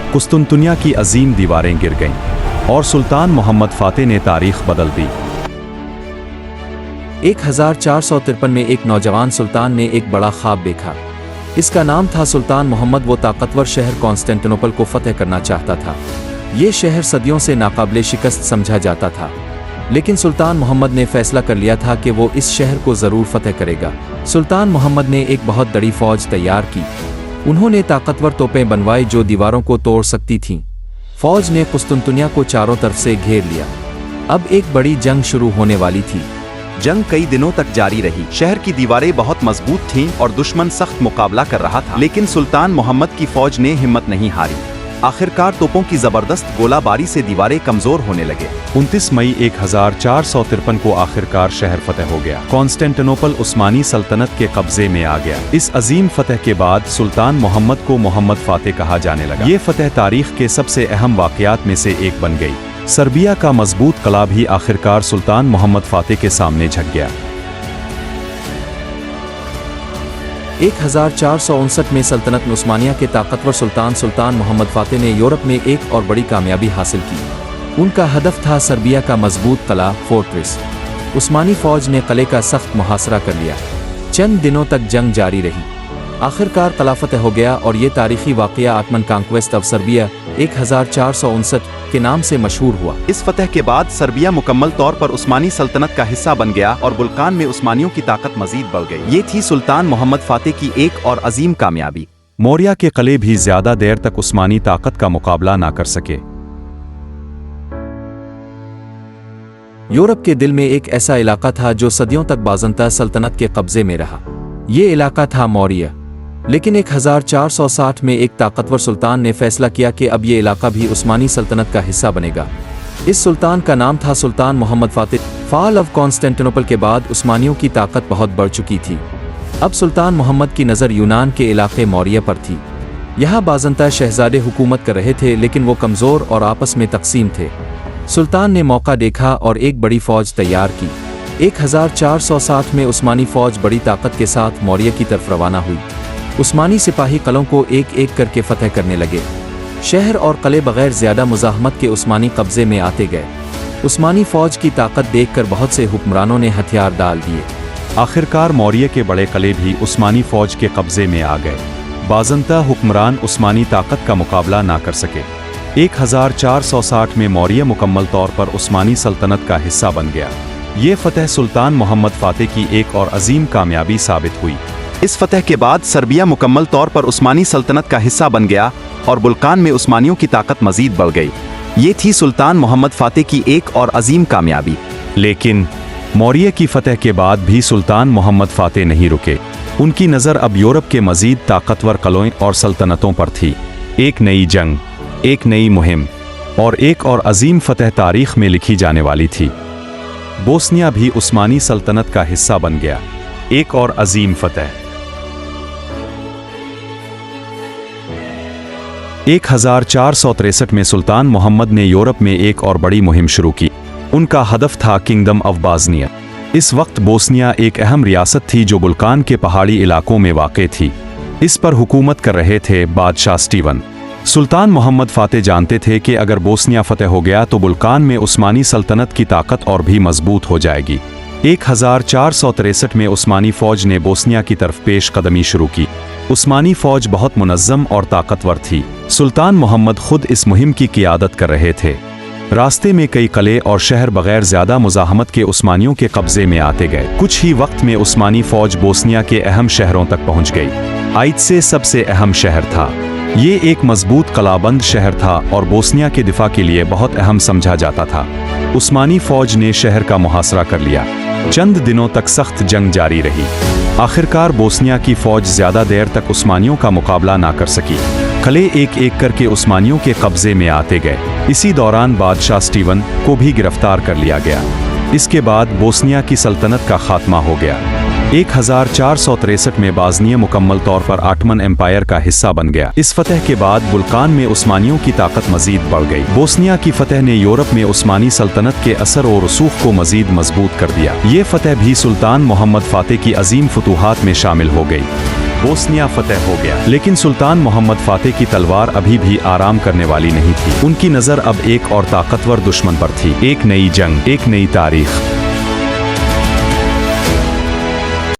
कुस्तुनतुनिया की अजीम दीवारें गिर गईं और सुल्तान मोहम्मद फातेह ने तारीख बदल दी। 1453 में एक नौजवान सुल्तान ने एक बड़ा ख्वाब देखा। इसका नाम था सुल्तान मोहम्मद। वो ताकतवर शहर कॉन्स्टेंटिनोपल को फतेह करना चाहता था। ये शहर सदियों से नाकाबिले शिकस्त समझा जाता था, लेकिन सुल्तान मोहम्मद ने फैसला कर लिया था कि वो इस शहर को ज़रूर फतेह करेगा। सुल्तान मोहम्मद ने एक बहुत बड़ी फौज तैयार की। उन्होंने ताकतवर तोपें बनवाई जो दीवारों को तोड़ सकती थीं। फौज ने कुस्तुनतुनिया को चारों तरफ से घेर लिया। अब एक बड़ी जंग शुरू होने वाली थी। जंग कई दिनों तक जारी रही। शहर की दीवारें बहुत मजबूत थीं और दुश्मन सख्त मुकाबला कर रहा था, लेकिन सुल्तान मोहम्मद की फौज ने हिम्मत नहीं हारी। आखिरकार तोपों की जबरदस्त गोलाबारी से दीवारें कमजोर होने लगे। 29 मई 1453 को आखिरकार शहर फतेह हो गया। कॉन्स्टेंटिनोपल उस्मानी सल्तनत के कब्जे में आ गया। इस अजीम फतेह के बाद सुल्तान मोहम्मद को मोहम्मद फातेह कहा जाने लगा। ये फतेह तारीख के सबसे अहम वाकयात में से एक बन गई। सर्बिया का मजबूत किला भी आखिरकार सुल्तान मोहम्मद फातेह के सामने झुक गया। 1459 में सल्तनत उस्मानिया के ताकतवर सुल्तान मोहम्मद फातेह ने यूरोप में एक और बड़ी कामयाबी हासिल की। उनका हदफ था सर्बिया का मजबूत किला फोर्ट्रेस। उस्मानी फौज ने किले का सख्त मुहासरा कर लिया। चंद दिनों तक जंग जारी रही। आखिरकार किला फतेह हो गया और ये तारीखी वाकया ऑटमन कॉन्क्वेस्ट ऑफ सर्बिया 1459 के नाम से मशहूर हुआ। इस फतेह के बाद सर्बिया मुकम्मल तौर पर उस्मानी सल्तनत का हिस्सा बन गया और बुल्कान में उस्मानियों की ताकत मजीद बढ़ गई। ये थी सुल्तान मोहम्मद फातेह की एक और अजीम कामयाबी। मौर्य के किले भी ज्यादा देर तक उस्मानी ताकत का मुकाबला ना कर सके। यूरोप के दिल में एक ऐसा इलाका था जो सदियों तक बाज़ंता सल्तनत के कब्जे में रहा। ये इलाका था मौर्य। लेकिन 1460 में एक ताकतवर सुल्तान ने फैसला किया कि अब ये इलाका भी उस्मानी सल्तनत का हिस्सा बनेगा। इस सुल्तान का नाम था सुल्तान Mohammad Fateh. Fall of Constantinople के बाद उस्मानियों की ताकत बहुत बढ़ चुकी थी। अब सुल्तान मोहम्मद की नज़र यूनान के इलाके मौर्य पर थी। यहाँ बाज़ंता शहजादे हुकूमत कर रहे थे, लेकिन वो कमज़ोर और आपस में तकसीम थे। सुल्तान ने मौका देखा और एक बड़ी फौज तैयार की। 1460 में उस्मानी फौज बड़ी ताकत के साथ मौर्य की तरफ रवाना हुई। उस्मानी सिपाही किलों को एक एक करके फतेह करने लगे। शहर और किले बगैर ज़्यादा मुज़ाहमत के उस्मानी कब्जे में आते गए। उस्मानी फौज की ताकत देखकर बहुत से हुक्मरानों ने हथियार डाल दिए। आखिरकार मौर्य के बड़े किले भी उस्मानी फौज के कब्जे में आ गए। बाज़ंता हुक्मरान उस्मानी ताकत का मुकाबला ना कर सके। 1460 में मौर्य मुकम्मल तौर पर उस्मानी सल्तनत का हिस्सा बन गया। ये फतेह सुल्तान मोहम्मद फातेह की एक और अजीम कामयाबी साबित हुई। इस फतेह के बाद सर्बिया मुकम्मल तौर पर उस्मानी सल्तनत का हिस्सा बन गया और बुल्कान में उस्मानियों की ताकत मजीद बढ़ गई। ये थी सुल्तान मोहम्मद फातेह की एक और अजीम कामयाबी। लेकिन मौर्य की फतेह के बाद भी सुल्तान मोहम्मद फातेह नहीं रुके। उनकी नज़र अब यूरोप के मजीद ताकतवर किलों और सल्तनतों पर थी। एक नई जंग, एक नई मुहिम और एक और अजीम फतेह तारीख में लिखी जाने वाली थी। बोस्निया भी उस्मानी सल्तनत का हिस्सा बन गया। एक और अजीम फतेह। 1463 में सुल्तान मोहम्मद ने यूरोप में एक और बड़ी मुहिम शुरू की। उनका हदफ था किंगडम ऑफ बोस्निया। इस वक्त बोस्निया एक अहम रियासत थी जो बुल्कान के पहाड़ी इलाकों में वाक़ थी। इस पर हुकूमत कर रहे थे बादशाह स्टीवन। सुल्तान मोहम्मद फातेह जानते थे कि अगर बोस्निया फतेह हो गया तो बुल्कान में उस्मानी सल्तनत की ताकत और भी मजबूत हो जाएगी। 1463 में उस्मानी फौज ने बोस्निया की तरफ पेश कदमी शुरू की। उस्मानी फौज बहुत मुनज़्ज़म और ताकतवर थी। सुल्तान मोहम्मद खुद इस मुहिम की क़ियादत कर रहे थे। रास्ते में कई किले और शहर बगैर ज़्यादा मुज़ाहमत के उस्मानियों के कब्जे में आते गए। कुछ ही वक्त में उस्मानी फौज बोस्निया के अहम शहरों तक पहुंच गई। आइत्से सबसे अहम शहर था। ये एक मजबूत किलाबंद शहर था और बोस्निया के दिफा के लिए बहुत अहम समझा जाता था। उस्मानी फौज ने शहर का मुहासरा कर लिया। चंद दिनों तक सख्त जंग जारी रही। आखिरकार बोस्निया की फौज ज्यादा देर तक उस्मानियों का मुकाबला ना कर सकी। किले एक एक करके उस्मानियों के कब्जे में आते गए। इसी दौरान बादशाह स्टीवन को भी गिरफ्तार कर लिया गया। इसके बाद बोस्निया की सल्तनत का खात्मा हो गया। 1463 में बाज़निया मुकम्मल तौर पर ऑटमन एम्पायर का हिस्सा बन गया। इस फतह के बाद बुल्कान में उस्मानियों की ताकत मजीद बढ़ गई। बोस्निया की फतह ने यूरोप में उस्मानी सल्तनत के असर और रसूख को मजीद मजबूत कर दिया। ये फतह भी सुल्तान मोहम्मद फातेह की अजीम फतूहात में शामिल हो गई। बोस्निया फतेह हो गया। लेकिन सुल्तान मोहम्मद फातेह की तलवार अभी भी आराम करने वाली नहीं थी। उनकी नजर अब एक और ताकतवर दुश्मन पर थी। एक नई जंग, एक नई तारीख।